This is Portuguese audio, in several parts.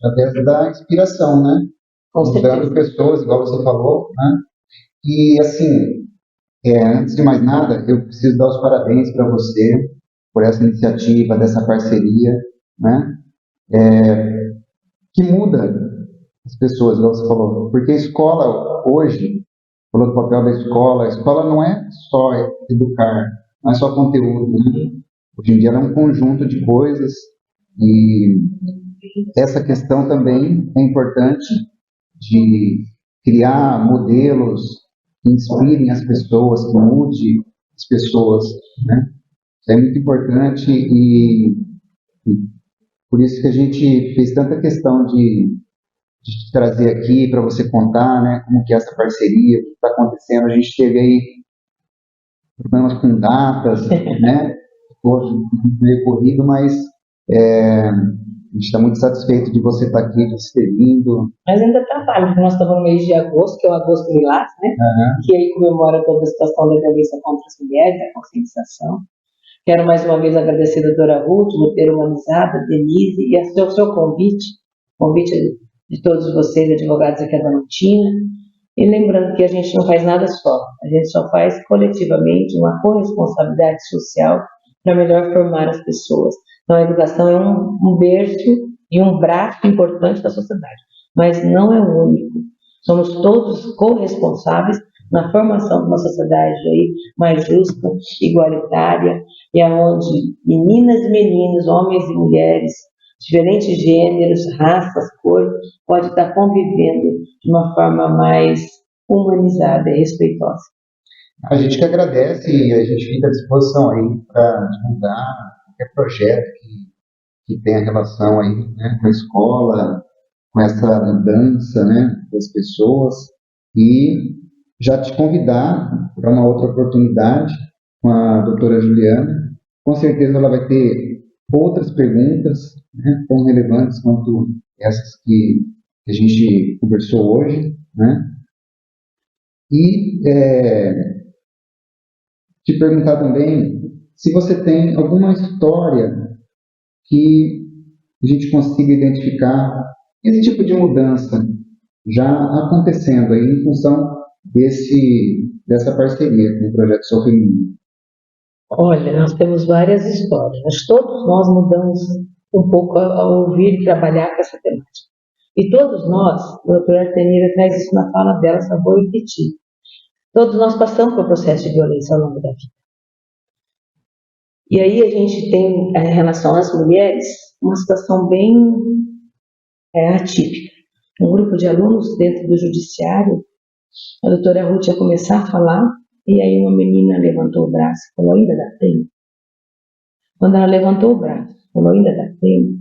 através da inspiração, né? Com Mudando certeza. pessoas, igual você falou, né? E, assim, antes de mais nada, eu preciso dar os parabéns para você por essa iniciativa, dessa parceria, né? Que muda as pessoas, igual você falou. Porque a escola, hoje, falou do papel da escola, a escola não é só educar, não é só conteúdo, né? Hoje em dia ela é um conjunto de coisas e essa questão também é importante de criar modelos que inspirem as pessoas, que mude as pessoas, né? Isso é muito importante e por isso que a gente fez tanta questão de te trazer aqui para você contar, né, como que é essa parceria, o que está acontecendo. A gente teve aí problemas com datas, né? Ficou meio corrido, mas a gente está muito satisfeito de você estar aqui, de você ter vindo. Mas ainda trabalho, porque nós estamos no mês de agosto, que é o Agosto Lilás, né? Que aí comemora toda a situação da violência contra as mulheres, a conscientização. Quero mais uma vez agradecer a doutora Ruth, Monteiro Humanizada, a Denise, e o seu convite de todos vocês, advogados aqui da Nutina. E lembrando que a gente não faz nada só, a gente só faz coletivamente uma corresponsabilidade social para melhor formar as pessoas. Então, a educação é um berço e um braço importante da sociedade, mas não é o único. Somos todos corresponsáveis na formação de uma sociedade aí mais justa, igualitária, e aonde meninas e meninos, homens e mulheres, diferentes gêneros, raças, cores, podem estar convivendo de uma forma mais humanizada e respeitosa. A gente que agradece e a gente fica à disposição aí para divulgar qualquer projeto que tenha relação aí, né, com a escola, com essa mudança, né, das pessoas e já te convidar para uma outra oportunidade com a doutora Juliana. Com certeza ela vai ter outras perguntas, né, tão relevantes quanto essas que a gente conversou hoje, né? E te perguntar também se você tem alguma história que a gente consiga identificar esse tipo de mudança já acontecendo aí em função dessa parceria com o Projeto Sou Feminino. Olha, nós temos várias histórias, mas todos nós mudamos um pouco ao ouvir e trabalhar com essa temática. E todos nós, a doutora Artenira traz isso na fala dela, só vou repetir. Todos nós passamos por processo de violência ao longo da vida. E aí a gente tem, em relação às mulheres, uma situação bem atípica. Um grupo de alunos dentro do judiciário, a doutora Ruth ia começar a falar, e aí uma menina levantou o braço e falou, ainda dá tempo? Quando ela levantou o braço e falou, ainda dá tempo,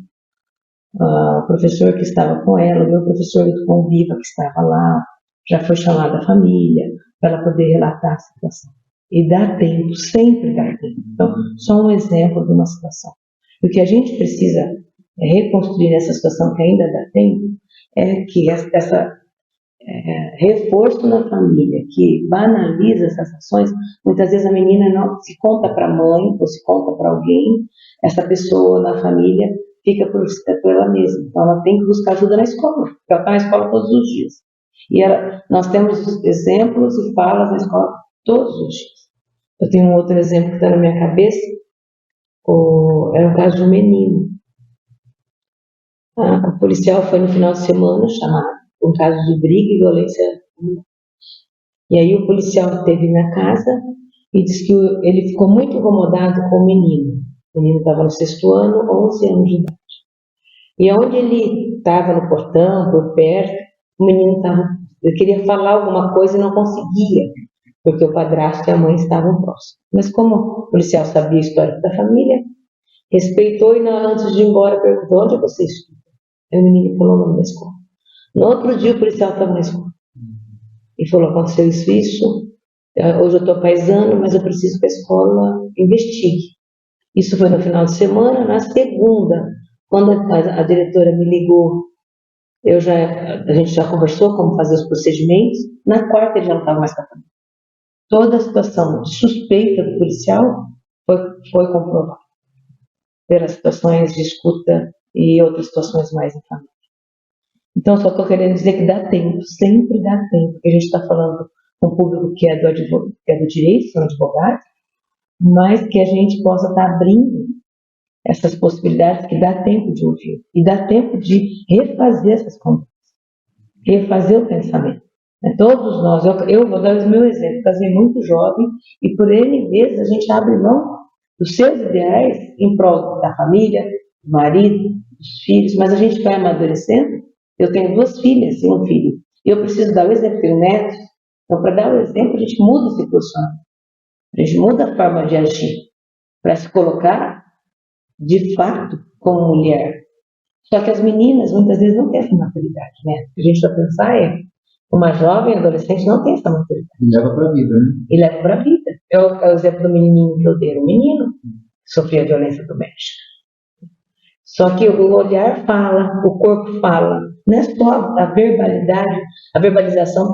o professor que estava com ela, o meu professor do Conviva que estava lá, já foi chamado a família para ela poder relatar a situação. E dá tempo, sempre dá tempo. Então, só um exemplo de uma situação. O que a gente precisa reconstruir nessa situação que ainda dá tempo é que essa reforço na família, que banaliza essas ações, muitas vezes a menina não se conta para a mãe ou se conta para alguém, essa pessoa na família fica por ela mesma. Então, ela tem que buscar ajuda na escola, porque ela está na escola todos os dias. E nós temos exemplos e falas na escola todos os dias. Eu tenho um outro exemplo que está na minha cabeça, era um caso de um menino. O policial foi no final de semana chamado, um caso de briga e violência. E aí o policial esteve na casa e disse que ele ficou muito incomodado com o menino. O menino estava no 6º ano, 11 anos de idade. E onde ele estava no portão, por perto, o menino ele queria falar alguma coisa e não conseguia, porque o padrasto e a mãe estavam próximos. Mas como o policial sabia a história da família, respeitou e antes de ir embora perguntou, onde você estuda? Aí o menino falou o nome da escola. No outro dia o policial estava na escola e falou, aconteceu isso, hoje eu estou paisano, mas eu preciso que a escola investigue. Isso foi no final de semana. Na segunda, quando a diretora me ligou, a gente já conversou como fazer os procedimentos. Na quarta ele já não estava mais com a família. Toda a situação de suspeita do policial foi comprovada pelas situações de escuta e outras situações mais em família. Então, só estou querendo dizer que dá tempo, sempre dá tempo, porque a gente está falando com um público que é do direito, são advogados, mas que a gente possa estar abrindo essas possibilidades, que dá tempo de ouvir, e dá tempo de refazer essas conversas, refazer o pensamento. Todos nós, eu vou dar o meu exemplo, casei muito jovem, e por N vezes a gente abre mão dos seus ideais em prol da família, do marido, dos filhos, mas a gente vai amadurecendo. Eu tenho 2 filhas e um filho, e eu preciso dar o exemplo, tenho netos, então para dar o exemplo a gente muda esse posicionamento, a gente muda a forma de agir, para se colocar de fato como mulher. Só que as meninas muitas vezes não têm essa maturidade, né? A gente vai pensar uma jovem adolescente não tem essa maturidade. E leva para a vida, né? E leva para a vida. É o exemplo do menininho que eu dei, um menino que sofria violência doméstica. Só que o olhar fala, o corpo fala, não é só a verbalidade, a verbalização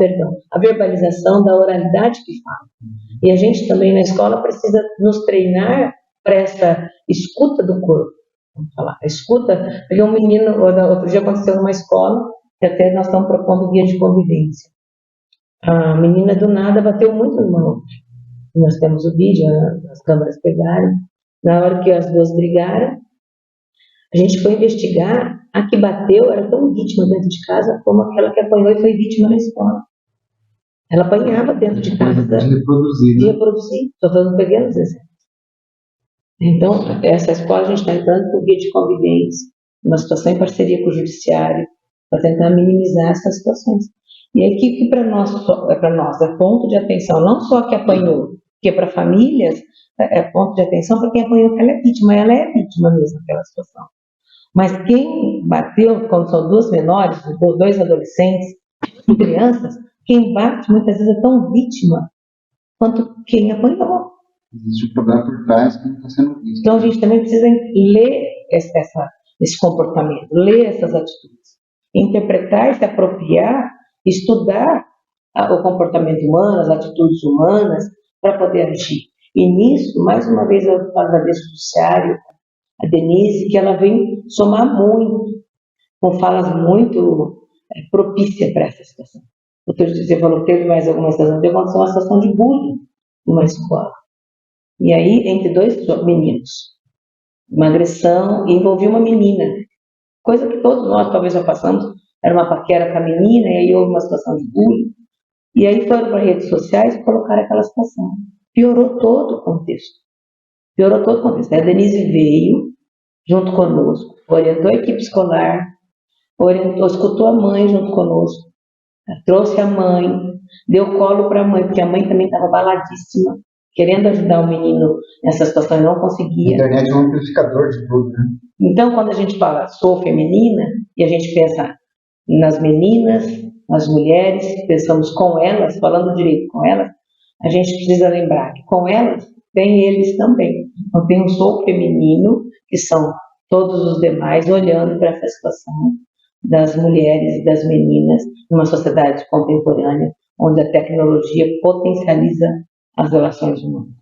da oralidade que fala. E a gente também na escola precisa nos treinar para essa escuta do corpo. Vamos falar, a escuta, porque um menino, outro dia aconteceu numa escola, que até nós estamos propondo guia de convivência. A menina do nada bateu muito numa outra. Nós temos o vídeo, as câmeras pegaram. Na hora que as 2 brigaram, a gente foi investigar. A que bateu era tão vítima dentro de casa como aquela que apanhou e foi vítima na escola. Ela apanhava dentro de casa. De reproduzir. De reproduzir. Estou dando pequenos exemplos. Então, essa escola a gente está entrando com guia de convivência, uma situação em parceria com o judiciário, para tentar minimizar essas situações. E aí que para nós é ponto de atenção, não só que apanhou, porque para famílias é ponto de atenção para quem apanhou, que ela é vítima mesmo daquela situação. Mas quem bateu, quando são 2 menores, 2 adolescentes, crianças, quem bate muitas vezes é tão vítima quanto quem apanhou. Existe um problema por trás que não está sendo visto. Então a gente também precisa ler esse comportamento, ler essas atitudes, interpretar, se apropriar, estudar o comportamento humano, as atitudes humanas, para poder agir. E nisso, mais uma vez, eu agradeço ao judiciário, a Denise, que ela vem somar muito, com falas muito propícias para essa situação. Você falou que teve mais alguma situação, aconteceu uma situação de bullying numa escola. E aí, entre 2 meninos, uma agressão, e envolvia uma menina, coisa que todos nós talvez já passamos, era uma paquera com a menina, e aí houve uma situação de bullying, e aí foram para redes sociais e colocaram aquela situação. Piorou todo o contexto. Aí a Denise veio, junto conosco, orientou a equipe escolar, escutou a mãe junto conosco, trouxe a mãe, deu colo para a mãe, porque a mãe também estava abaladíssima, querendo ajudar o menino nessa situação e não conseguia. A internet é um amplificador de tudo, né? Então, quando a gente fala sou feminina, e a gente pensa nas meninas, nas mulheres, pensamos com elas, falando direito com elas, a gente precisa lembrar que com elas tem eles também. Então, tem um sou feminino, que são todos os demais, olhando para essa situação das mulheres e das meninas numa sociedade contemporânea, onde a tecnologia potencializa as relações humanas.